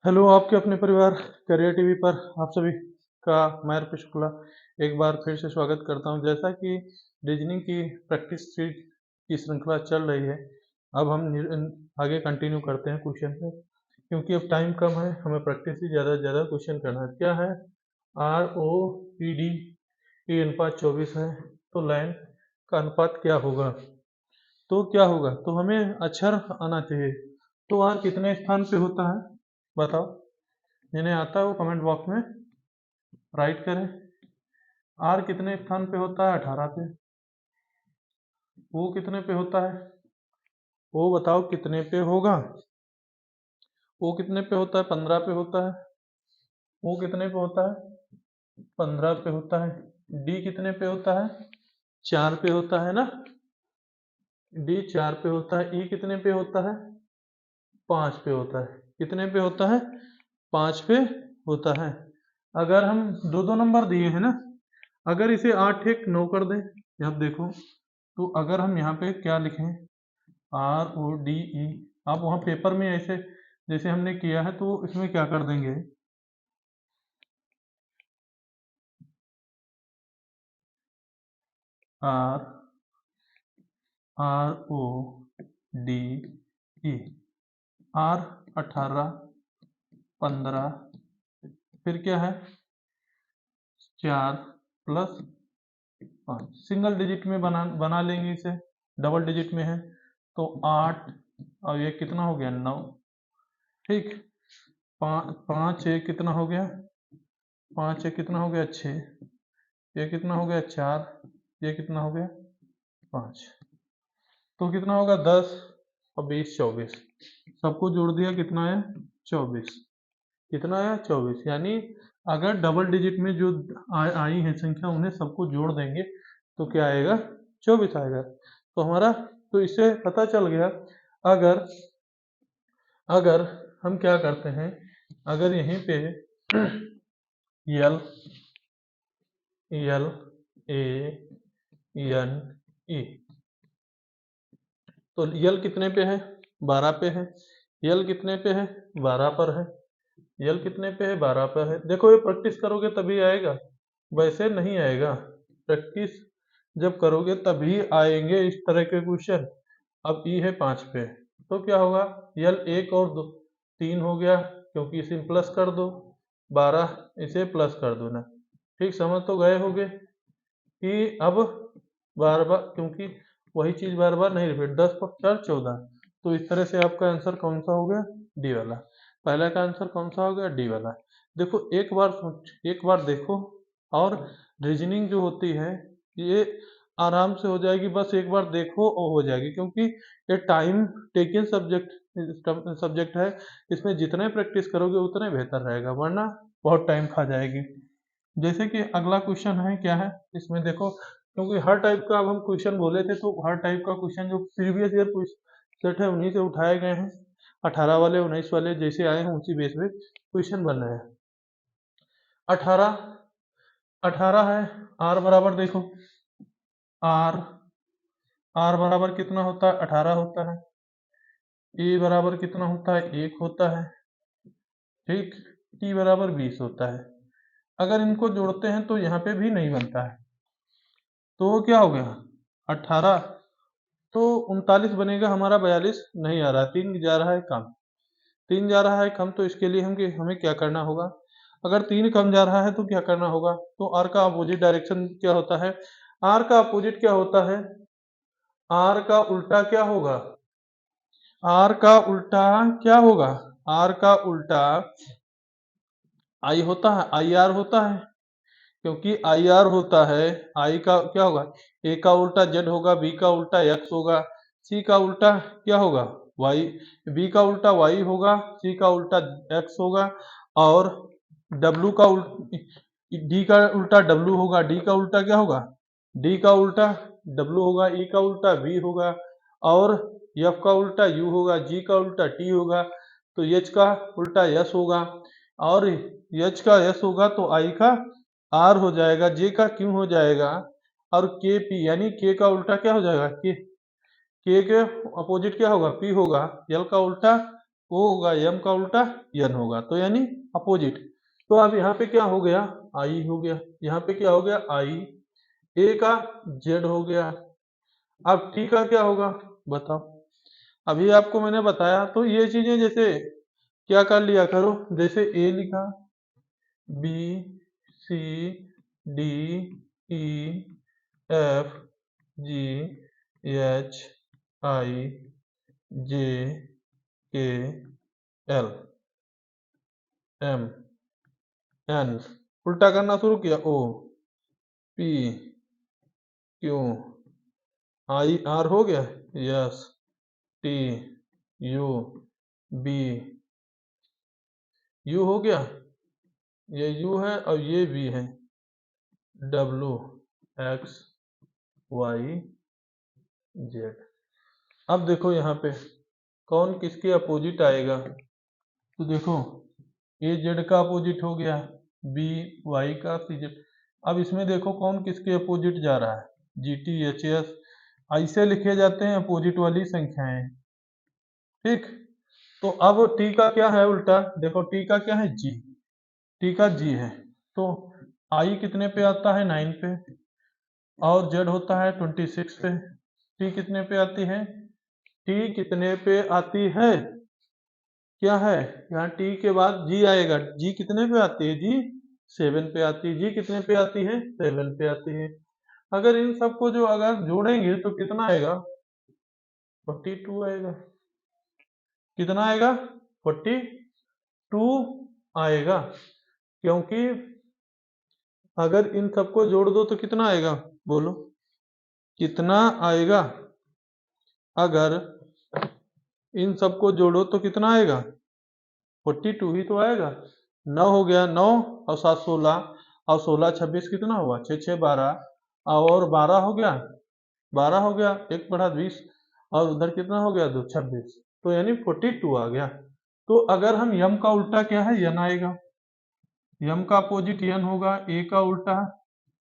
Hello, आपके अपने परिवार करियर टीवी पर आप सभी का मैं अर्पित शुक्ला एक बार फिर से स्वागत करता हूं। जैसा कि रीजनिंग की प्रैक्टिस शीट की श्रृंखला चल रही है, अब हम आगे कंटिन्यू करते हैं क्वेश्चन पे, क्योंकि अब टाइम कम है, हमें प्रैक्टिस ही ज़्यादा से ज़्यादा क्वेश्चन करना है। क्या है? आर ओ पी डी की अनुपात 24 है, तो लाइन का अनुपात क्या होगा? तो क्या होगा? तो हमें अक्षर आना चाहिए। तो आर कितने स्थान पे होता है बताओ? जिन्हें आता है वो कमेंट बॉक्स में राइट करें। आर कितने स्थान पे होता है? 18 पे। वो कितने पे होता है? वो बताओ कितने पे होगा? वो कितने पे होता है? 15 पे होता है। वो कितने पे होता है? 15 पे होता है। डी कितने पे होता है? 4 पे होता है ना। डी 4 पे होता है। ई कितने पे होता है? 5 पे होता है। कितने पे होता है? 5 पे होता है। अगर हम दो दो नंबर दिए हैं ना, अगर इसे 8 एक 9 कर दें, यहाँ देखो, तो अगर हम यहाँ पे क्या लिखें, आर ओ डी ई, आप वहाँ पेपर में ऐसे जैसे हमने किया है तो इसमें क्या कर देंगे, R R O D E, R 18, 15, फिर क्या है 4 प्लस 5, सिंगल डिजिट में बना लेंगे इसे, डबल डिजिट में है तो 8, और ये कितना हो गया 9। ठीक, 5 एक कितना हो गया? 5 एक कितना हो गया 6, ये कितना हो गया 4, ये कितना हो गया 5, तो कितना होगा 10 और 20 24, सबको जोड़ दिया कितना है 24, कितना है 24। यानी अगर डबल डिजिट में जो आई है संख्या उन्हें सबको जोड़ देंगे तो क्या आएगा 24 आएगा। तो हमारा, तो इससे पता चल गया, अगर अगर हम क्या करते हैं, अगर यहीं पे यल यल ए एन ई, तो यल कितने पे है? 12 पे है। यल कितने पे है? 12 पर है। यल कितने पे है? 12 पर है। देखो, ये प्रैक्टिस करोगे तभी आएगा, वैसे नहीं आएगा। प्रैक्टिस जब करोगे तभी आएंगे इस तरह के क्वेश्चन। अब ई है 5 पे, तो क्या होगा, यल 1 और 2 3 हो गया, क्योंकि इसे प्लस कर दो, 12 इसे प्लस कर दो ना। ठीक, समझ तो गए होगे कि अब बार बार, क्योंकि वही चीज बार बार नहीं रिपीट, 10 पर 4 14, तो इस तरह से आपका आंसर कौन सा हो गया? डी वाला। पहला का आंसर कौन सा हो गया? डी वाला। देखो, एक बार सोच, एक बार देखो, और रीजनिंग जो होती है ये आराम से हो जाएगी, बस एक बार देखो और हो जाएगी, क्योंकि ये टाइम टेकिंग सब्जेक्ट है। इसमें जितने प्रैक्टिस करोगे उतने बेहतर रहेगा, वरना बहुत टाइम खा जाएगी। जैसे कि अगला क्वेश्चन है, क्या है इसमें देखो, क्योंकि हर टाइप का अब हम क्वेश्चन बोले थे, तो हर टाइप का क्वेश्चन जो प्रीवियस ईयर सेट है उन्हीं से उठाए गए हैं। 18 वाले 19 वाले जैसे आए हैं उसी बेस पे क्वेश्चन बन रहे हैं। 18 18 है। आर बराबर देखो, आर आर बराबर कितना होता है? 18 होता है। ए बराबर कितना होता है? 1 होता है। ठीक, टी बराबर 20 होता है। अगर इनको जोड़ते हैं तो यहाँ पे भी नहीं बनता है, तो वो क्या हो गया 18, तो 39 बनेगा हमारा, 42 नहीं आ रहा, 3 जा रहा है कम, 3 जा रहा है कम, तो इसके लिए हमें क्या करना होगा? अगर 3 कम जा रहा है तो क्या करना होगा? तो आर का अपोजिट डायरेक्शन क्या होता है? आर का अपोजिट क्या होता है? आर का उल्टा क्या होगा? आर का उल्टा क्या होगा? आर का उल्टा आई होता है, आई आर होता है, क्योंकि आई आर होता है। आई का क्या होगा? ए का उल्टा जेड होगा, बी का उल्टा एक्स होगा, सी का उल्टा क्या होगा? वाई, बी का उल्टा वाई होगा, सी का उल्टा एक्स होगा, और डब्लू का डी का उल्टा डब्लू होगा, डी का उल्टा क्या होगा? डी का उल्टा डब्लू होगा, ई का उल्टा वी होगा, और एफ का उल्टा यू होगा, जी का उल्टा टी होगा, तो एच का उल्टा यस होगा, और एच का यस होगा तो आई का आर हो जाएगा, जे का क्यू हो जाएगा, और के पी, यानी के का उल्टा क्या हो जाएगा? के के अपोजिट क्या होगा? पी होगा, एल का उल्टा O होगा m का उल्टा n होगा, तो यानी अपोजिट। तो अब यहाँ पे क्या हो गया, I हो गया, यहाँ पे क्या हो गया I, A का Z हो गया। अब T का क्या होगा बताओ। अभी आपको मैंने बताया, तो ये चीजें जैसे क्या कर लिया करो, जैसे A लिखा, B C D E F G H I J K L M N, उल्टा करना शुरू किया, O P Q I R हो गया, yes T U B U हो गया, ये U है और ये B है, W X Y Z। अब देखो यहाँ पे कौन किसके अपोजिट आएगा, तो देखो A Z का अपोजिट हो गया, B Y का C Z। अब इसमें देखो कौन किसके अपोजिट जा रहा है, G T H S, ऐसे लिखे जाते हैं अपोजिट वाली संख्याएं, ठीक। तो अब T का क्या है उल्टा, देखो T का क्या है G, T का G है, तो I कितने पे आता है 9 पे, और Z होता है 26 पे। T कितने पे आती है, T कितने पे आती है, क्या है यहाँ T के बाद G आएगा, G कितने पे आती है, G 7 पे आती है, G कितने पे आती है 7 पे आती है। अगर इन सबको जो अगर जोड़ेंगे तो कितना आएगा 42 आएगा, कितना आएगा 42 आएगा, क्योंकि अगर इन सबको जोड़ दो तो कितना आएगा बोलो, कितना आएगा, अगर इन सबको जोड़ो तो कितना आएगा 42 ही तो आएगा। 9 हो गया, 9 और 7 16, और 16 26 कितना हुआ 6 6 12, और 12 हो गया, 12 हो गया, 1 बढ़ा 20, और उधर कितना हो गया 2 26, तो यानी 42 आ गया। तो अगर हम यम का उल्टा क्या है यन आएगा, यम का अपोजिट यन होगा, ए का उल्टा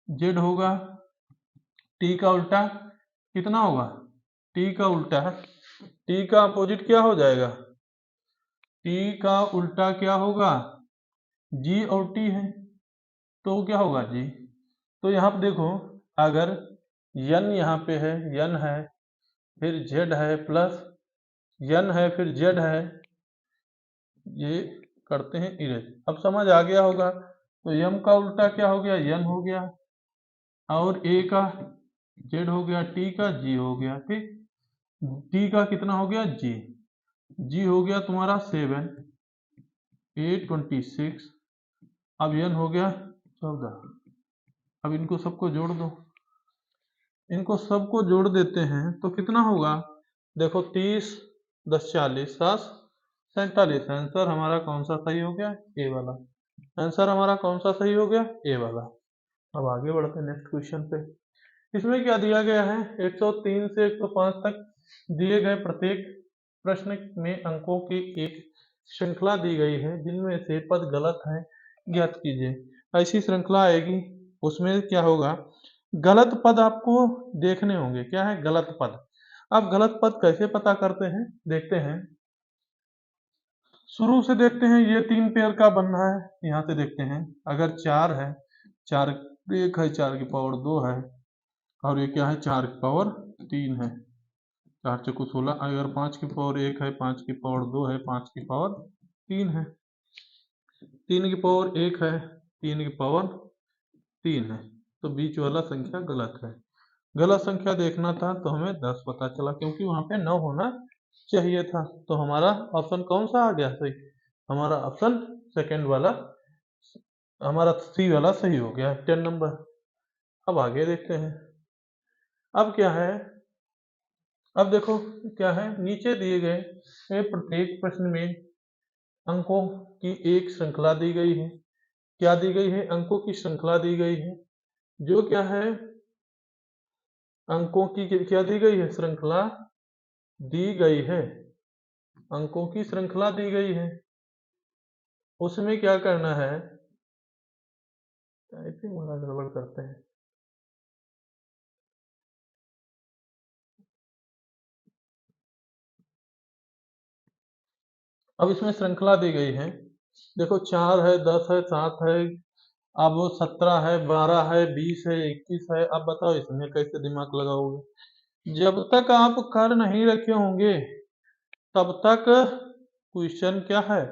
जेड होगा, टी का उल्टा कितना होगा, टी का उल्टा, टी का अपोजिट क्या हो जाएगा, टी का उल्टा क्या होगा, जी और टी है तो क्या होगा जी। तो यहाँ पे देखो अगर यन यहाँ पे है, यन है फिर जेड है प्लस यन है फिर जेड है, ये करते हैं इरेज, अब समझ आ गया होगा। तो यम का उल्टा क्या हो गया यन हो गया, और ए का जेड हो गया, टी का जी हो गया, ठीक। टी का कितना हो गया जी, जी हो गया तुम्हारा 7 8 26, अब यन हो गया 14। अब इनको सबको जोड़ दो, इनको सबको जोड़ देते हैं तो कितना होगा, देखो 30 10 40 7 47, आंसर हमारा कौन सा सही हो गया, ए वाला। आंसर हमारा कौन सा सही हो गया, ए वाला। अब आगे बढ़ते हैं नेक्स्ट क्वेश्चन पे। इसमें क्या दिया गया है, 103 से 105 तक दिए गए प्रत्येक प्रश्न में अंकों की एक श्रृंखला दी गई है जिनमें से पद गलत है, ज्ञात कीजिए। ऐसी श्रृंखला आएगी, उसमें क्या होगा, गलत पद आपको देखने होंगे, क्या है गलत पद। अब गलत पद कैसे पता करते हैं देखते हैं, शुरू से देखते हैं, ये 3 पेयर का बनना है, यहाँ से देखते हैं अगर 4 है, 4 1 है, 4 की पावर 2 है, और ये क्या है 4 की पावर 3 है, 4 चौको 16, अगर 5 की पावर 1 है, 5 की पावर 2 है, 5 की पावर 3 है, 3 की पावर 1 है, 3 की पावर 3 है, तो बीच वाला संख्या गलत है। गलत संख्या देखना था तो हमें 10 पता चला, क्योंकि वहां पे 9 होना चाहिए था, तो हमारा ऑप्शन कौन सा आ गया सही, हमारा ऑप्शन सेकंड वाला, हमारा सी वाला सही हो गया 10 नंबर। अब आगे देखते हैं, अब क्या है, अब देखो क्या है, नीचे दिए गए प्रत्येक प्रश्न में अंकों की एक श्रृंखला दी गई है, क्या दी गई है, अंकों की श्रृंखला दी गई है, जो क्या है अंकों की क्या दी गई है, श्रृंखला दी गई है, अंकों की श्रृंखला दी गई है, उसमें क्या करना है, टाइपिंग वाला गड़बड़ करते हैं, अब इसमें श्रृंखला दी गई है, देखो 4 है, 10 है, 7 है, अब वो 17 है, 12 है, 20 है, 21 है। अब बताओ इसमें कैसे दिमाग लगाओगे? जब तक आप कर नहीं रखे होंगे तब तक क्वेश्चन क्या है,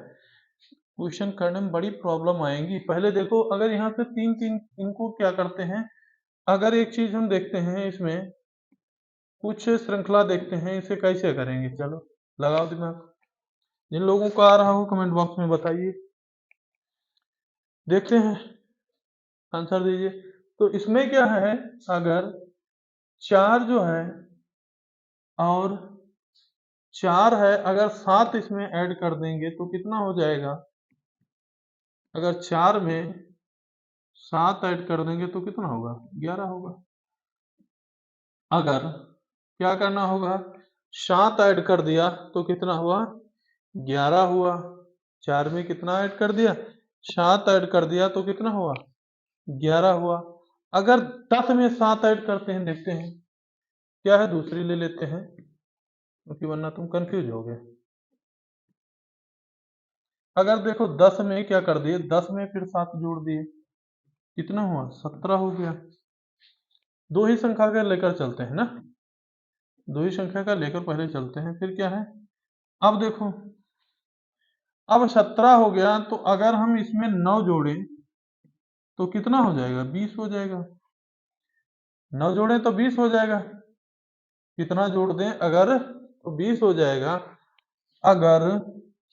क्वेश्चन करने में बड़ी प्रॉब्लम आएंगी। पहले देखो, अगर यहाँ से तीन तीन इनको क्या करते हैं, अगर एक चीज हम देखते हैं इसमें कुछ श्रृंखला देखते हैं, इसे कैसे करेंगे। चलो लगाओ दिमाग, जिन लोगों को आ रहा हो कमेंट बॉक्स में बताइए, देखते हैं, आंसर दीजिए। तो इसमें क्या है, अगर 4 जो है और 4 है, अगर 7 इसमें ऐड कर देंगे तो कितना हो जाएगा? अगर 4 में 7 ऐड कर देंगे तो कितना होगा? 11 होगा। अगर क्या करना होगा, 7 ऐड कर दिया तो कितना हुआ? 11 हुआ। 4 में कितना ऐड कर दिया? 7 ऐड कर दिया तो कितना हुआ? 11 हुआ। अगर 10 में 7 ऐड करते हैं, देखते हैं क्या है, दूसरी ले लेते हैं क्योंकि वरना तुम कंफ्यूज हो गए। अगर देखो 10 में क्या कर दिए, 10 में फिर 7 जोड़ दिए, कितना हुआ? 17 हो गया। दो ही संख्या का लेकर चलते हैं ना, दो ही संख्या का लेकर पहले चलते हैं, फिर क्या है। अब देखो, अब 17 हो गया, तो अगर हम इसमें 9 जोड़ें तो कितना हो जाएगा? 20 हो जाएगा। 9 जोड़ें तो 20 हो जाएगा। कितना जोड़ दें अगर, तो 20 हो जाएगा। अगर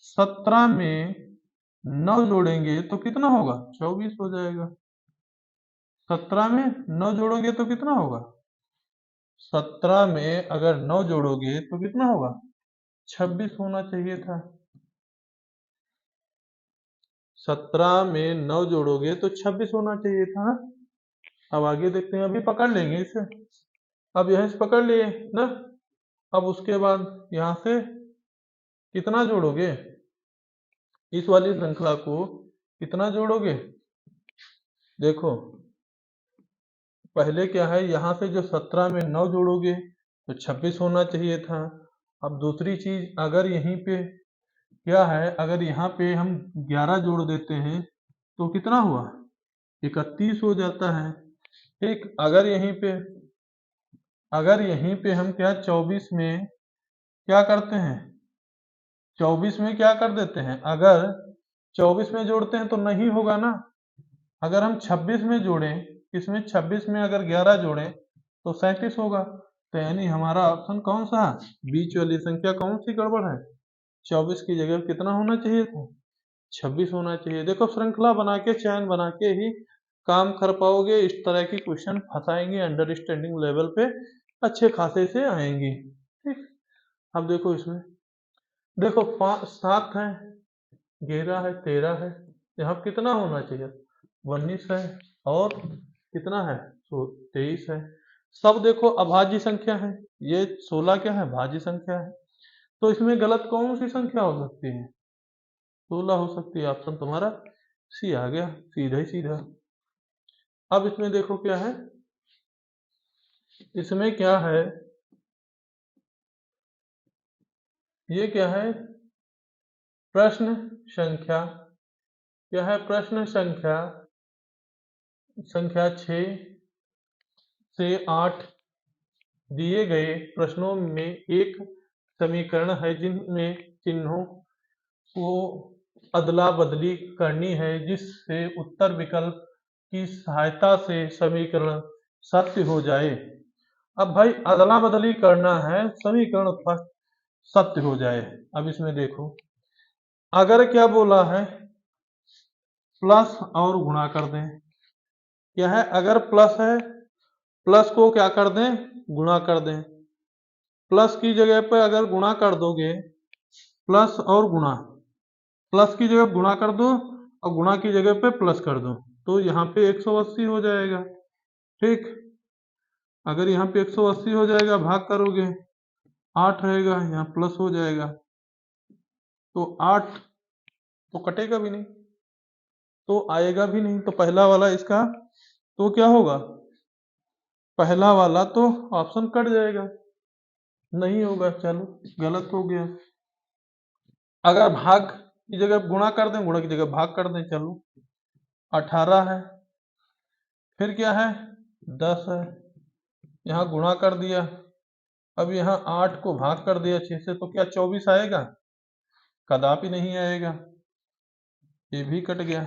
17 में 9 जोड़ेंगे तो कितना होगा? 24 हो जाएगा। 17 में 9 जोड़ोगे तो कितना होगा? 17 में अगर 9 जोड़ोगे तो कितना होगा? 26 होना चाहिए था। 17 में 9 जोड़ोगे तो 26 होना चाहिए था। अब आगे देखते हैं, अभी पकड़ लेंगे इसे। अब यहीं से पकड़ लिए ना। अब उसके बाद यहां से कितना जोड़ोगे? इस वाली श्रृंखला को कितना जोड़ोगे? देखो पहले क्या है, यहाँ से जो 17 में 9 जोड़ोगे तो 26 होना चाहिए था। अब दूसरी चीज, अगर यहीं पे क्या है, अगर यहाँ पे हम 11 जोड़ देते हैं तो कितना हुआ? 31 हो जाता है। ठीक, अगर यहीं पे हम क्या 24 में क्या करते हैं, 24 में क्या कर देते हैं, अगर 24 में जोड़ते हैं तो नहीं होगा ना। अगर हम 26 में जोड़ें, इसमें 26 में अगर 11 जोड़ें तो 37 होगा। तो यानी हमारा ऑप्शन कौन सा, बीच वाली संख्या कौन सी गड़बड़ है? 24 की जगह कितना होना चाहिए था? 26 होना चाहिए। देखो श्रृंखला बना के, चैन बना के ही काम कर पाओगे। इस तरह की क्वेश्चन फंसाएंगे, अंडरस्टैंडिंग लेवल पे अच्छे खासे से आएंगी। ठीक, अब देखो इसमें, देखो 5 7 है, 11 है, 13 है, यहाँ कितना होना चाहिए? 19 है, और कितना है? तो 23 है। सब देखो अभाज्य संख्या है, ये 16 क्या है? भाज्य संख्या है। तो इसमें गलत कौन सी संख्या हो सकती है? 16 हो सकती है। ऑप्शन तुम्हारा सी आ गया, सीधा ही सीधा। अब इसमें देखो क्या है, इसमें क्या है, ये क्या है? प्रश्न संख्या, क्या है? प्रश्न संख्या, संख्या 6 से 8 दिए गए प्रश्नों में एक समीकरण है जिनमें चिन्हों को अदला बदली करनी है, जिससे उत्तर विकल्प की सहायता से समीकरण सत्य हो जाए। अब भाई अदला बदली करना है, समीकरण फर्स्ट सत्य हो जाए। अब इसमें देखो, अगर क्या बोला है, प्लस और गुणा कर दें। क्या है? अगर प्लस है, प्लस को क्या कर दें? गुणा कर दें। प्लस की जगह पर अगर गुणा कर दोगे, प्लस और गुणा, प्लस की जगह गुणा कर दो और गुणा की जगह पे प्लस कर दो, तो यहाँ पे 180 हो जाएगा। ठीक, अगर यहाँ पे 180 हो जाएगा, भाग करोगे 8 रहेगा, यहाँ प्लस हो जाएगा, तो 8 तो कटेगा भी नहीं, तो आएगा भी नहीं। तो पहला वाला इसका तो क्या होगा? पहला वाला तो ऑप्शन कट जाएगा, नहीं होगा। चलो गलत हो गया। अगर भाग की जगह गुणा कर दें, गुणा की जगह भाग कर दें, चलो 18 है, फिर क्या है 10 है, यहाँ गुणा कर दिया, अब यहाँ 8 को भाग कर दिया 6 से, तो क्या 24 आएगा? कदापि नहीं आएगा, ये भी कट गया।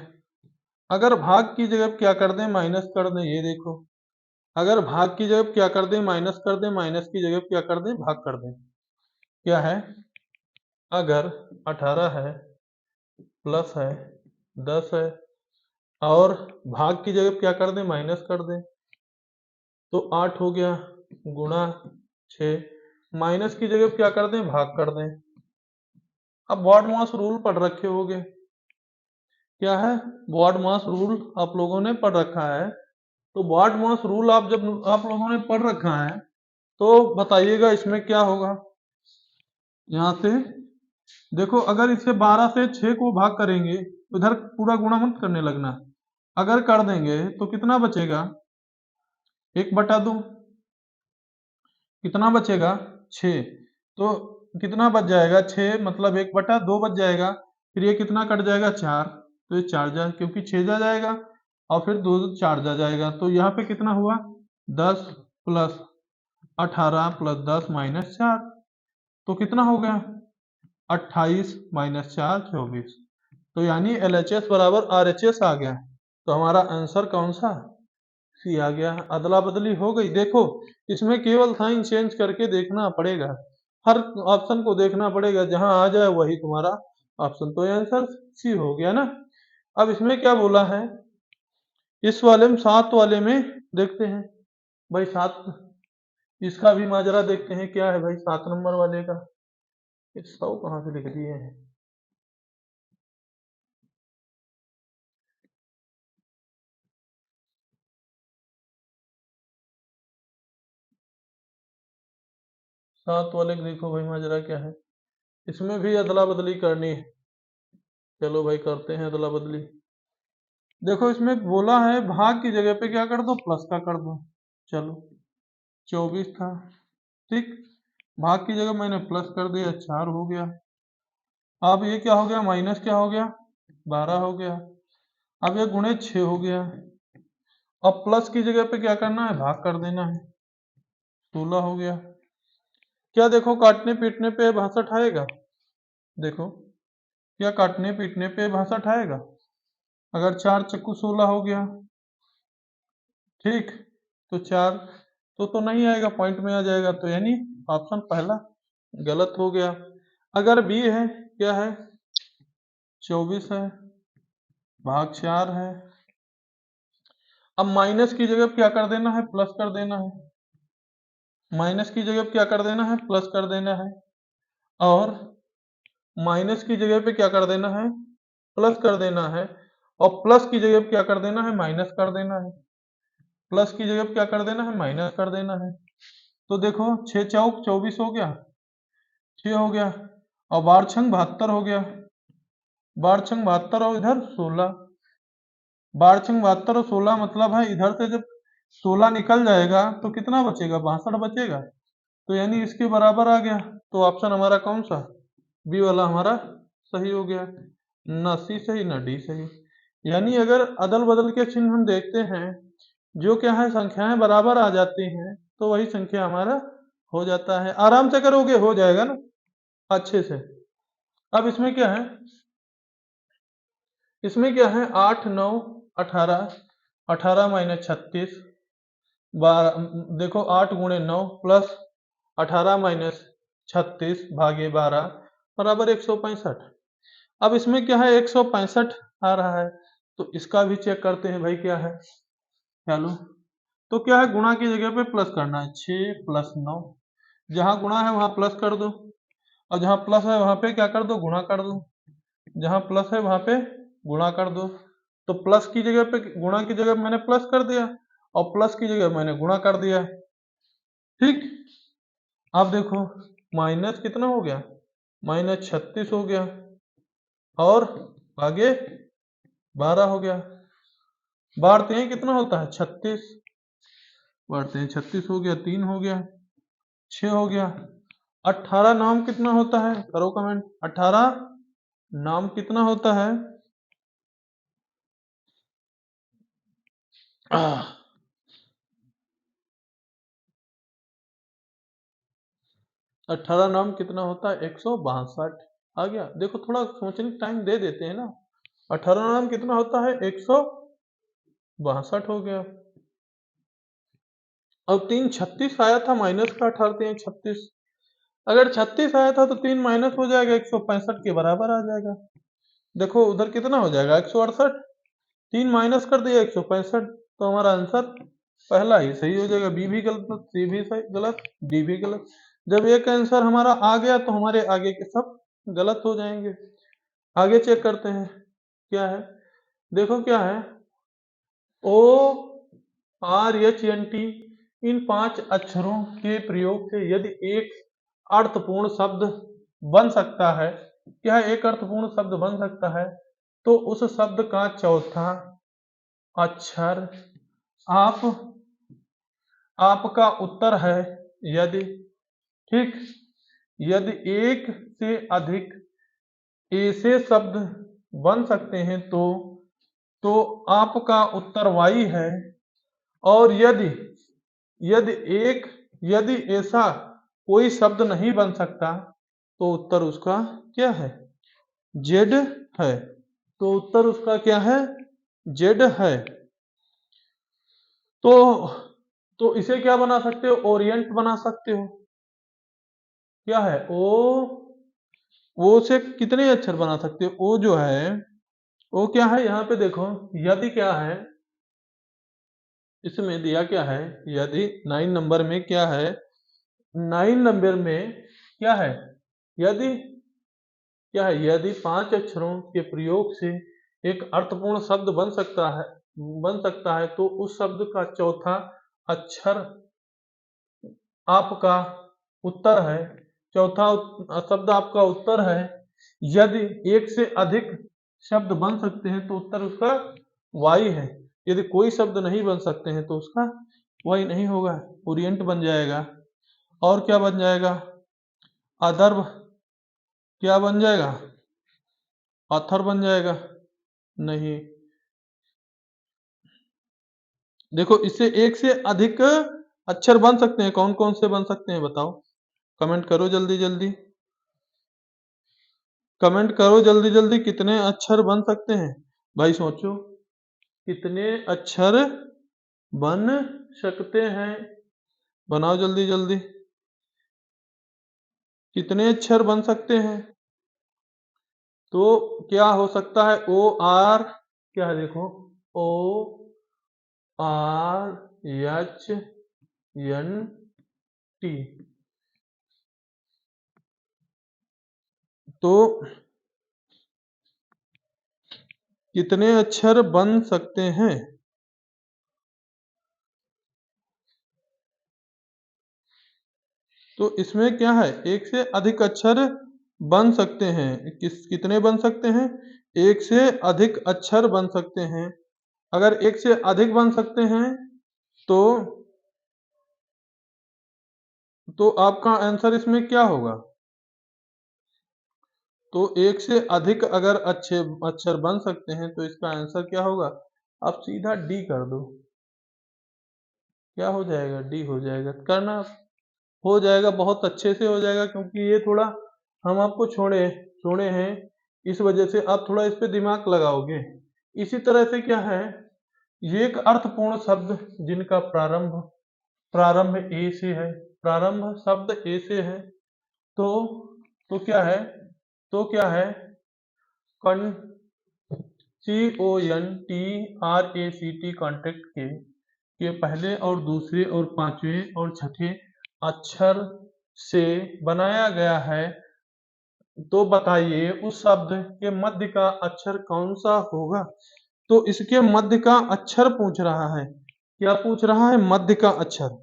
अगर भाग की जगह क्या कर दें, माइनस कर दें, ये देखो, अगर भाग की जगह क्या कर दें, माइनस कर दें, माइनस की जगह क्या कर दें, भाग कर दें, क्या है, अगर 18 है प्लस है 10 है और भाग की जगह क्या कर दें, माइनस कर दें, तो 8 हो गया गुणा 6, माइनस की जगह क्या कर दें, भाग कर दें। अब बॉड मास रूल पढ़ रखे होगे, क्या है, बॉड मास रूल आप लोगों ने पढ़ रखा है, तो बॉड मास रूल आप जब आप लोगों ने पढ़ रखा है तो बताइएगा इसमें क्या होगा। यहाँ से देखो, अगर इसे 12 से 6 को भाग करेंगे, उधर पूरा गुणा मत करने लगना, अगर कर देंगे तो कितना बचेगा, 1/2, कितना बचेगा 6, तो कितना बच जाएगा 6, मतलब 1/2 बच जाएगा, फिर ये कितना कट जाएगा 4, तो ये 4 जा, क्योंकि 6 जा जाएगा और फिर 2 4 जा जाएगा, तो यहाँ पे कितना हुआ 10 प्लस 18 प्लस 10 माइनस 4, तो कितना हो गया 28 माइनस 4 24, तो यानी LHS बराबर RHS आ गया, तो हमारा आंसर कौन सा, सी आ गया। अदला बदली हो गई, देखो इसमें केवल साइन चेंज करके देखना पड़ेगा, हर ऑप्शन को देखना पड़ेगा, जहां आ जाए वही तुम्हारा ऑप्शन, तो आंसर सी हो गया ना। अब इसमें क्या बोला है, इस वाले में 7 वाले में देखते हैं भाई, 7 इसका भी माजरा देखते हैं क्या है भाई, 7 नंबर वाले का, 100 कहाँ से लिख दिए हैं, 7 वाले का देखो भाई माजरा क्या है, इसमें भी अदला बदली करनी है, चलो भाई करते हैं अदला बदली। देखो इसमें बोला है भाग की जगह पे क्या कर दो, प्लस का कर दो, चलो 24 था, ठीक, भाग की जगह मैंने प्लस कर दिया, 4 हो गया, अब ये क्या हो गया, माइनस क्या हो गया 12 हो गया, अब ये गुणे 6 हो गया, अब प्लस की जगह पे क्या करना है, भाग कर देना है, 16 हो गया। क्या देखो काटने पीटने पे 62 आएगा, देखो क्या काटने पीटने पे 62 आएगा, अगर 4 चक्कू 16 हो गया, ठीक, तो 4 तो नहीं आएगा, पॉइंट में आ जाएगा, तो यानी ऑप्शन पहला गलत हो गया। अगर बी है, क्या है 24 है भाग 4 है, अब माइनस की जगह क्या कर देना है, प्लस कर देना है, माइनस की जगह क्या कर देना है, प्लस कर देना है, और माइनस की जगह पे क्या कर देना है, प्लस कर देना है, और प्लस की जगह पे क्या कर देना है, माइनस कर देना है, प्लस की जगह पे क्या कर देना है, माइनस कर देना है, तो देखो 6 चौक 24 हो गया, 6 हो गया, और बार छंग 72 हो गया, बार छंग 72 और इधर 16, बार छंग 72 और 16 मतलब है इधर से जब 16 निकल जाएगा तो कितना बचेगा, 62 बचेगा, तो यानी इसके बराबर आ गया, तो ऑप्शन हमारा कौन सा, बी वाला हमारा सही हो गया, ना सी सही ना डी सही। यानी अगर अदल बदल के चिन्ह हम देखते हैं, जो क्या है संख्याएं बराबर आ जाती हैं, तो वही संख्या हमारा हो जाता है, आराम से करोगे हो जाएगा ना अच्छे से। अब इसमें क्या है, इसमें क्या है 8 9 18, 18 माइनस 36, देखो 8 गुणे 9 प्लस 18 माइनस 36 भागे 12 बराबर 165। अब इसमें क्या है 165 आ रहा है, तो इसका भी चेक करते हैं भाई क्या है, चलो, तो क्या है गुणा की जगह पे प्लस करना है, 6 प्लस 9, जहां गुणा है वहां प्लस कर दो, और जहां प्लस है वहां पे क्या कर दो, गुणा कर दो, जहां प्लस है वहां पे गुणा कर दो, तो प्लस की जगह पे गुणा की जगह मैंने प्लस कर दिया और प्लस की जगह मैंने गुणा कर दिया, ठीक। अब देखो माइनस कितना हो गया, माइनस 36 हो गया, और आगे 12 हो गया, बाढ़ते हैं कितना होता है 36, बाढ़ते हैं 36 हो गया, 3 हो गया, 6 हो गया, 18 नाम कितना होता है, करो कमेंट, 18 नाम कितना होता है? 18 नाम कितना होता है? 162। आ गया? देखो थोड़ा सोचने का टाइम दे देते हैं ना। 18 नाम कितना होता है? 162 हो गया। अब 3 36 आया था, माइनस का 18 3 36। अगर 36 आया था तो 3 माइनस हो जाएगा, 165 के बराबर आ जाएगा। देखो उधर कितना हो जाएगा? 168। 3 माइनस कर दिया, 165। तो हमारा आंसर पहला ही सही हो जाएगा। बी भी गलत, सी भी सही गलत, डी भी गलत। जब एक आंसर हमारा आ गया तो हमारे आगे के सब गलत हो जाएंगे। आगे चेक करते हैं क्या है। देखो क्या है, O R H N T इन 5 अक्षरों के प्रयोग से यदि एक अर्थपूर्ण शब्द बन सकता है, क्या एक अर्थपूर्ण शब्द बन सकता है, तो उस शब्द का चौथा अक्षर आप आपका उत्तर है। यदि, ठीक, यदि एक से अधिक ऐसे शब्द बन सकते हैं तो आपका उत्तर वाई है। और यदि यदि एक यदि ऐसा कोई शब्द नहीं बन सकता तो उत्तर उसका क्या है? जेड है। तो उत्तर उसका क्या है? जेड है। तो इसे क्या बना सकते हो? ओरिएंट बना सकते हो। क्या है? ओ से कितने अक्षर बना सकते हो? ओ जो है, ओ क्या है? यहाँ पे देखो, यदि क्या है, इसमें दिया क्या है? यदि 9 नंबर में क्या है? 9 नंबर में क्या है? यदि क्या है? यदि 5 अक्षरों के प्रयोग से एक अर्थपूर्ण शब्द बन सकता है तो उस शब्द का चौथा अक्षर आपका उत्तर है। चौथा शब्द आपका उत्तर है। यदि एक से अधिक शब्द बन सकते हैं तो उत्तर उसका वाई है। यदि कोई शब्द नहीं बन सकते हैं तो उसका वाई नहीं होगा, ओरिएंट बन जाएगा। और क्या बन जाएगा? अदर क्या बन जाएगा? ऑथर बन जाएगा? नहीं। देखो इससे एक से अधिक अक्षर बन सकते हैं, कौन कौन से बन सकते हैं बताओ? कमेंट करो जल्दी जल्दी, कमेंट करो जल्दी जल्दी, कितने अक्षर बन सकते हैं भाई? सोचो कितने अक्षर बन सकते हैं, बनाओ जल्दी जल्दी, कितने अक्षर बन सकते हैं? तो क्या हो सकता है? ओ आर क्या है? देखो, O R H N T. तो कितने अक्षर बन सकते हैं? तो इसमें क्या है? एक से अधिक अक्षर बन सकते हैं। कितने बन सकते हैं? एक से अधिक अक्षर बन सकते हैं। अगर एक से अधिक बन सकते हैं तो आपका आंसर इसमें क्या होगा? तो एक से अधिक अगर अच्छे अक्षर बन सकते हैं तो इसका आंसर क्या होगा? आप सीधा डी कर दो। क्या हो जाएगा? डी हो जाएगा। करना हो जाएगा, बहुत अच्छे से हो जाएगा, क्योंकि ये थोड़ा हम आपको छोड़े छोड़े हैं, इस वजह से आप थोड़ा इस पे दिमाग लगाओगे। इसी तरह से क्या है, ये एक अर्थपूर्ण शब्द जिनका प्रारंभ प्रारंभ ए से है, प्रारंभ शब्द ए से है, तो क्या है? तो क्या है? कन CONTRACT कॉन्ट्रैक्ट के पहले और दूसरे और पांचवें और छठे अक्षर से बनाया गया है। तो बताइए उस शब्द के मध्य का अक्षर कौन सा होगा? तो इसके मध्य का अक्षर पूछ रहा है। क्या पूछ रहा है? मध्य का अक्षर।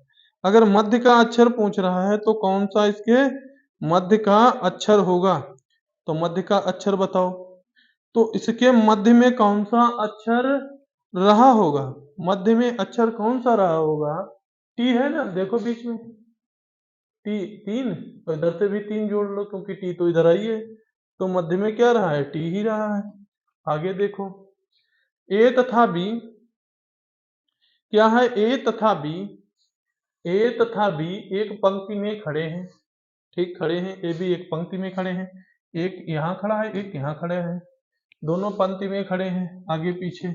अगर मध्य का अक्षर पूछ रहा है तो कौन सा इसके मध्य का अक्षर होगा? तो मध्य का अक्षर बताओ। तो इसके मध्य में कौन सा अक्षर रहा होगा? मध्य में अक्षर कौन सा रहा होगा? टी है ना, देखो बीच में टी 3, और इधर से भी 3 जोड़ लो क्योंकि टी तो इधर आई है। तो मध्य में क्या रहा है, टी ही रहा है। आगे देखो, ए तथा बी क्या है, ए तथा बी एक पंक्ति में खड़े हैं, ठीक खड़े हैं, ए बी एक पंक्ति में खड़े हैं, एक यहाँ खड़ा है एक यहाँ खड़े हैं, दोनों पंक्ति में खड़े हैं आगे पीछे,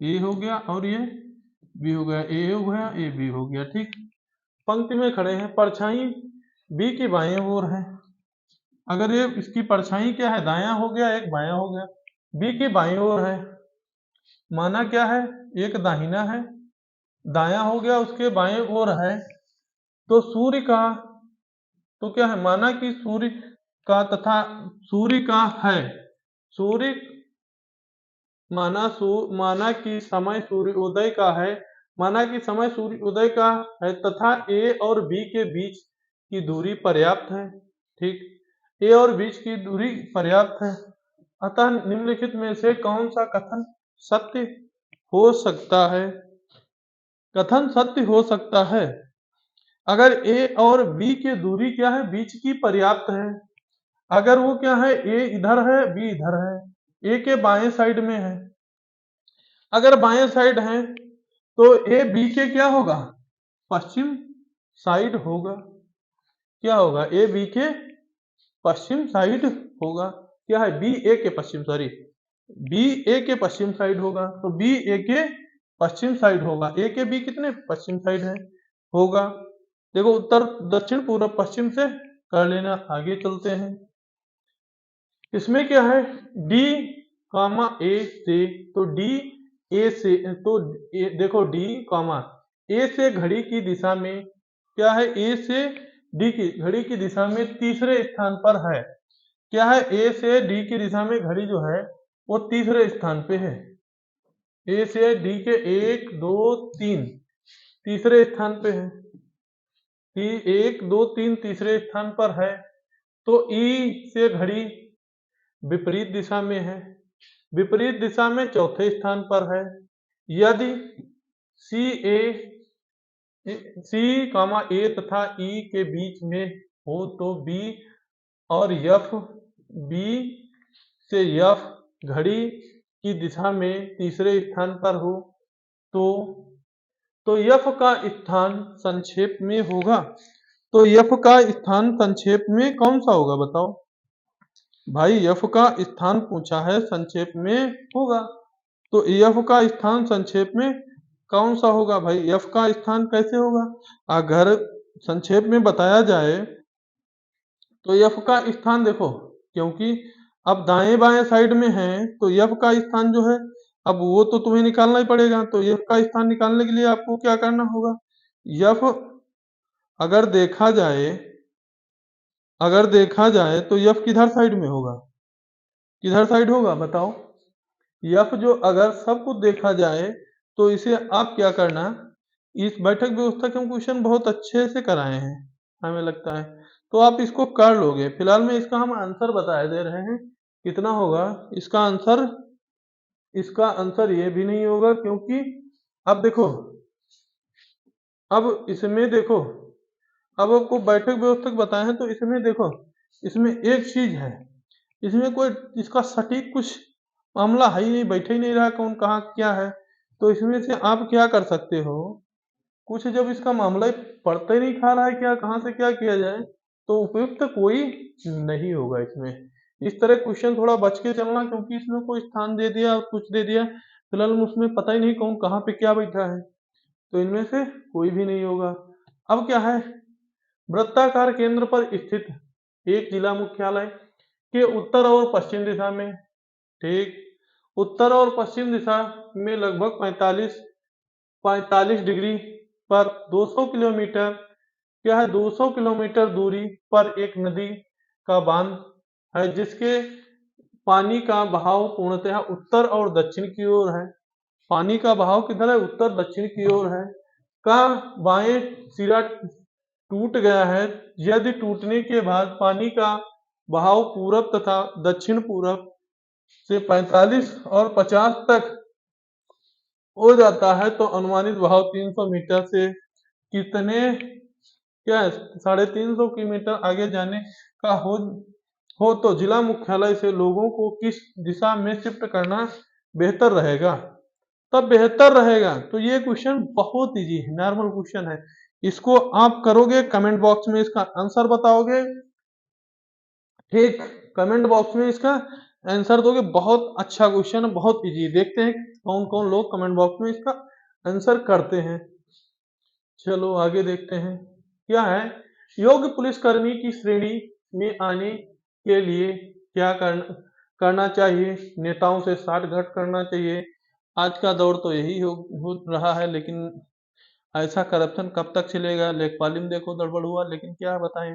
ए हो गया और ये बी हो गया, ए हो गया ए बी हो गया, ठीक पंक्ति में खड़े हैं। परछाई बी की बाएं ओर है, अगर ये इसकी परछाई क्या है, दायां हो गया एक बायां हो गया, बी की बाईं ओर है, माना क्या है, एक दाहिना है दायां हो गया उसके बाएं ओर है, तो सूर्य का, तो क्या है, माना कि सूर्य का तथा सूर्य का है, सूर्य माना कि समय सूर्योदय का है, माना कि समय सूर्योदय का है तथा ए और बी के बीच की दूरी पर्याप्त है, ठीक ए और बीच की दूरी पर्याप्त है, अतः निम्नलिखित में से कौन सा कथन सत्य हो सकता है, कथन सत्य हो सकता है। अगर ए और बी की दूरी क्या है, बीच की पर्याप्त है, अगर वो क्या है, ए इधर है बी इधर है, ए के बाएं साइड में है, अगर बाएं साइड है तो ए बी के क्या होगा, पश्चिम साइड होगा, क्या होगा, ए बी के पश्चिम साइड होगा, क्या है, बी ए के पश्चिम, सॉरी बी ए के पश्चिम साइड होगा, तो बी ए के पश्चिम साइड होगा, ए के बी कितने पश्चिम साइड है होगा। देखो उत्तर दक्षिण पूर्व पश्चिम से कर लेना, आगे चलते हैं। इसमें क्या है, डी कामा ए से, तो डी ए से, तो देखो डी कामा ए से घड़ी की दिशा में क्या है, ए से डी की घड़ी की दिशा में तीसरे स्थान पर है, क्या है, ए से डी की दिशा में घड़ी जो है वो तीसरे स्थान पे है, ए से डी के 1 2 3 तीसरे स्थान पे है, 1 2 3 तीसरे स्थान पर है, तो ई से घड़ी विपरीत दिशा में है, विपरीत दिशा में चौथे स्थान पर है, यदि सी कामा ए तथा ई के बीच में हो तो बी और एफ, बी से एफ घड़ी की दिशा में तीसरे स्थान पर हो तो एफ का स्थान संक्षेप में होगा, तो एफ का स्थान संक्षेप में कौन सा होगा बताओ भाई, एफ का स्थान पूछा है संक्षेप में होगा, तो एफ का स्थान संक्षेप में कौन सा होगा भाई, एफ का स्थान कैसे होगा, अगर संक्षेप में बताया जाए तो एफ का स्थान देखो, क्योंकि अब दाएं बाएं साइड में है तो एफ का स्थान जो है अब वो तो तुम्हें निकालना ही पड़ेगा, तो एफ का स्थान निकालने के लिए आपको क्या करना होगा, एफ अगर देखा जाए तो एफ किधर साइड में होगा, किधर साइड होगा बताओ, एफ जो अगर सब कुछ देखा जाए तो इसे आप क्या करना, इस बैठक व्यवस्था के हम क्वेश्चन बहुत अच्छे से कराए हैं हमें लगता है, तो आप इसको कर लोगे। फिलहाल में इसका हम आंसर बता दे रहे हैं कितना होगा इसका आंसर ये भी नहीं होगा, क्योंकि अब देखो, अब इसमें देखो, अब आपको बैठक व्यवस्था बताए हैं तो इसमें देखो, इसमें एक चीज है, इसमें कोई इसका सटीक कुछ मामला है ही नहीं, बैठ ही नहीं रहा कौन कहाँ क्या है, तो इसमें से आप क्या कर सकते हो, कुछ जब इसका मामला ही पड़ता ही नहीं खा रहा है क्या कहाँ से क्या किया जाए, तो उपयुक्त कोई नहीं होगा इसमें, इस तरह क्वेश्चन थोड़ा बच के चलना, क्योंकि इसमें कोई स्थान दे दिया कुछ दे दिया, फिलहाल उसमें पता ही नहीं कौन कहाँ पे क्या बैठा है, तो इनमें से कोई भी नहीं होगा। अब क्या है, वृत्ताकार केंद्र पर स्थित एक जिला मुख्यालय के उत्तर और पश्चिम दिशा में, ठीक उत्तर और पश्चिम दिशा में लगभग 45 डिग्री पर 200 किलोमीटर क्या है, 200 किलोमीटर दूरी पर एक नदी का बांध है, जिसके पानी का बहाव पूर्णतः उत्तर और दक्षिण की ओर है, पानी का बहाव किधर है, उत्तर दक्षिण की ओर है, का बाएं सिरा टूट गया है, यदि टूटने के बाद पानी का बहाव पूरब तथा दक्षिण पूरब से 45 और 50 तक हो जाता है, तो अनुमानित बहाव 300 मीटर से कितने क्या है, 350 मीटर आगे जाने का हो हो तो जिला मुख्यालय से लोगों को किस दिशा में शिफ्ट करना बेहतर रहेगा, तब बेहतर रहेगा। तो ये क्वेश्चन बहुत इजी है, नॉर्मल क्वेश्चन है। इसको आप करोगे, कमेंट बॉक्स में इसका आंसर बताओगे, ठीक, कमेंट बॉक्स में इसका आंसर दोगे। बहुत अच्छा क्वेश्चन है, बहुत इजी। देखते हैं कौन कौन लोग कमेंट बॉक्स में इसका आंसर करते हैं। चलो आगे देखते हैं क्या है। योग्य पुलिसकर्मी की श्रेणी में आने के लिए क्या करना चाहिए? नेताओं से साठगांठ करना चाहिए। आज का दौर तो यही हो रहा है, लेकिन ऐसा करप्शन कब तक चलेगा? लेखपाली में देखो गड़बड़ हुआ, लेकिन क्या बताएं।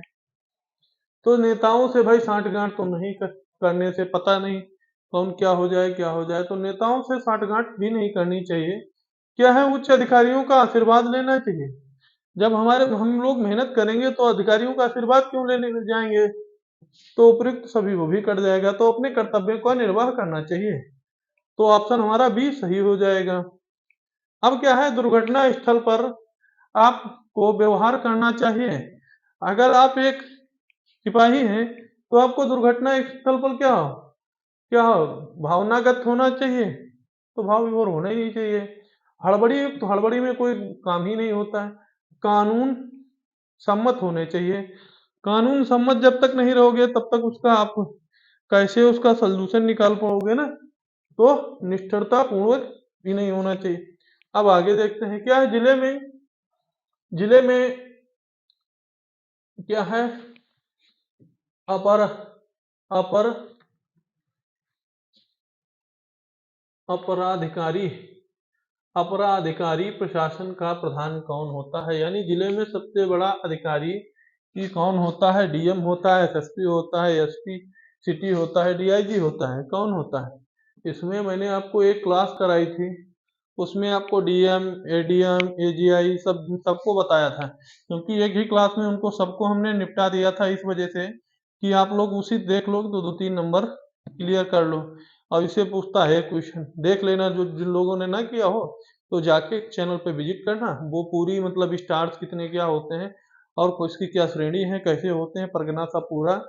तो नेताओं से भाई साठगांठ तो नहीं करने से पता नहीं कौन क्या हो जाए क्या हो जाए, तो नेताओं से साठगांठ भी नहीं करनी चाहिए। क्या है, उच्च अधिकारियों का आशीर्वाद लेना चाहिए। जब हम लोग मेहनत करेंगे तो अधिकारियों का आशीर्वाद क्यों लेने जाएंगे? तो उपयुक्त सभी वो भी कट जाएगा, तो अपने कर्तव्य का निर्वाह करना चाहिए। तो ऑप्शन हमारा बी सही हो जाएगा। अब क्या है, दुर्घटना स्थल पर आपको व्यवहार करना चाहिए। अगर आप एक सिपाही हैं तो आपको दुर्घटना स्थल पर क्या हो, भावनागत होना चाहिए, तो भाव विभोर होना ही नहीं चाहिए। हड़बड़ी में कोई काम ही नहीं होता है। कानून सम्मत होने चाहिए। कानून सम्मत जब तक नहीं रहोगे तब तक उसका आप कैसे उसका सलूशन निकाल पाओगे ना, तो निष्ठुरता पूर्वक भी नहीं होना चाहिए। अब आगे देखते हैं क्या है। जिले में क्या है, अपर अपर अपराधिकारी अपराधिकारी प्रशासन का प्रधान कौन होता है? यानी जिले में सबसे बड़ा अधिकारी की कौन होता है? डीएम होता है, एसएसपी होता है, एसपी सिटी होता है, डीआईजी होता है, कौन होता है? इसमें मैंने आपको एक क्लास कराई थी, उसमें आपको डीएम, एडीएम, एजीआई सबको बताया था, क्योंकि एक ही क्लास में उनको सबको हमने निपटा दिया था। इस वजह से कि आप लोग उसी देख लो तो 2-3 नंबर क्लियर कर लो। अब इससे पूछता है क्वेश्चन, देख लेना। जो जिन लोगों ने ना किया हो तो जाके चैनल पे विजिट करना, वो पूरी मतलब स्टार्स कितने क्या होते हैं और इसकी क्या श्रेणी है, कैसे होते हैं, परगना सब पूरा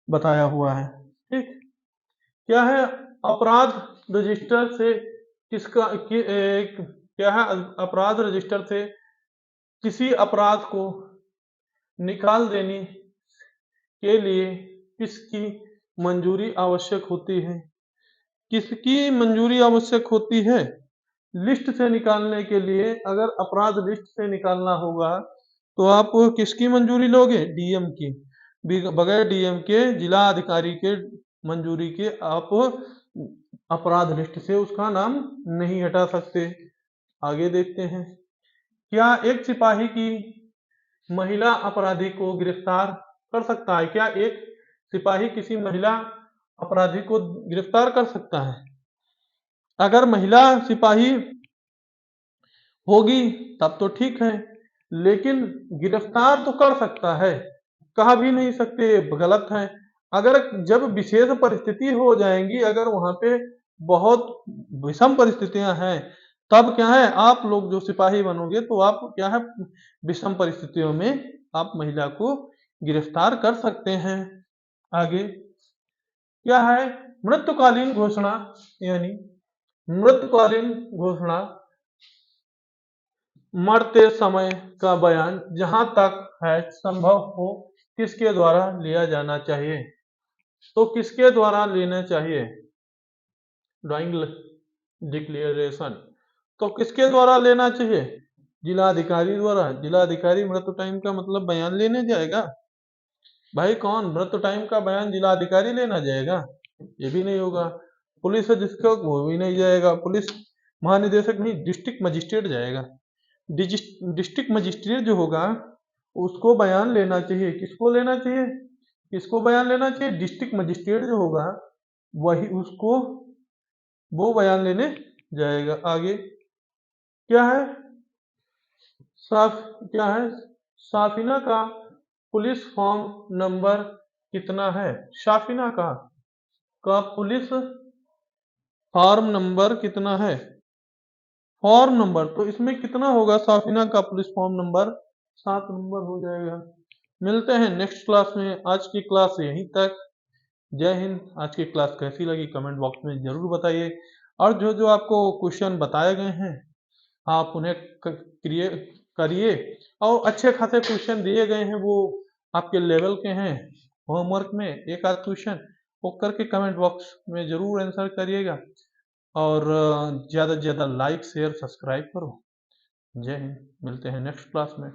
बताया हुआ है। ठीक, क्या है, अपराध रजिस्टर से क्या है, अपराध रजिस्टर से किसी अपराध को निकाल देने के लिए किसकी मंजूरी आवश्यक होती है? किसकी मंजूरी आवश्यक होती है? लिस्ट से निकालने के लिए, अगर अपराध लिस्ट से निकालना होगा तो आप किसकी मंजूरी लोगे? डीएम की। बगैर डीएम के, जिला अधिकारी के मंजूरी के आप अपराध लिस्ट से उसका नाम नहीं हटा सकते। आगे देखते हैं, क्या एक सिपाही की महिला अपराधी को गिरफ्तार कर सकता है? क्या एक सिपाही किसी महिला अपराधी को गिरफ्तार कर सकता है? अगर महिला सिपाही होगी तब तो ठीक है, लेकिन गिरफ्तार तो कर सकता है, कहा भी नहीं सकते गलत है। अगर जब विशेष परिस्थिति हो जाएंगी, अगर वहां पे बहुत विषम परिस्थितियां हैं, तब क्या है, आप लोग जो सिपाही बनोगे तो आप क्या है, विषम परिस्थितियों में आप महिला को गिरफ्तार कर सकते हैं। आगे क्या है, मृत्युकालीन घोषणा, यानी मृत्युकालीन घोषणा, मरते समय का बयान जहां तक है संभव हो किसके द्वारा लिया जाना चाहिए? तो किसके द्वारा लेना चाहिए? ड्राइंग डिक्लेरेशन तो किसके द्वारा लेना चाहिए? जिलाधिकारी द्वारा। जिलाधिकारी मृत्यु टाइम का मतलब बयान लेने जाएगा? भाई कौन मृत्यु टाइम का बयान जिलाधिकारी लेना जाएगा? ये भी नहीं होगा। पुलिस अधीक्षक वो भी नहीं जाएगा, पुलिस महानिदेशक नहीं, डिस्ट्रिक्ट मजिस्ट्रेट जाएगा। डिस्ट्रिक्ट मजिस्ट्रेट जो होगा उसको बयान लेना चाहिए। किसको लेना चाहिए? किसको बयान लेना चाहिए? डिस्ट्रिक्ट मजिस्ट्रेट जो होगा वही उसको वो बयान लेने जाएगा। आगे क्या है, साफ क्या है, साफिना का पुलिस फॉर्म नंबर कितना है? साफिना का पुलिस फॉर्म नंबर कितना है? फॉर्म नंबर तो इसमें कितना होगा? साफिना का पुलिस फॉर्म नंबर 7 नंबर हो जाएगा। मिलते हैं नेक्स्ट क्लास में। आज की क्लास यहीं तक। जय हिंद। आज की क्लास कैसी लगी कमेंट बॉक्स में ज़रूर बताइए, और जो जो आपको क्वेश्चन बताए गए हैं आप उन्हें क्रिए करिए, और अच्छे खासे क्वेश्चन दिए गए हैं वो आपके लेवल के हैं। होमवर्क में एक आध क्वेश्चन वो करके कमेंट बॉक्स में ज़रूर आंसर करिएगा, और ज़्यादा से ज़्यादा लाइक शेयर सब्सक्राइब करो। जय हिंद। मिलते हैं नेक्स्ट क्लास में।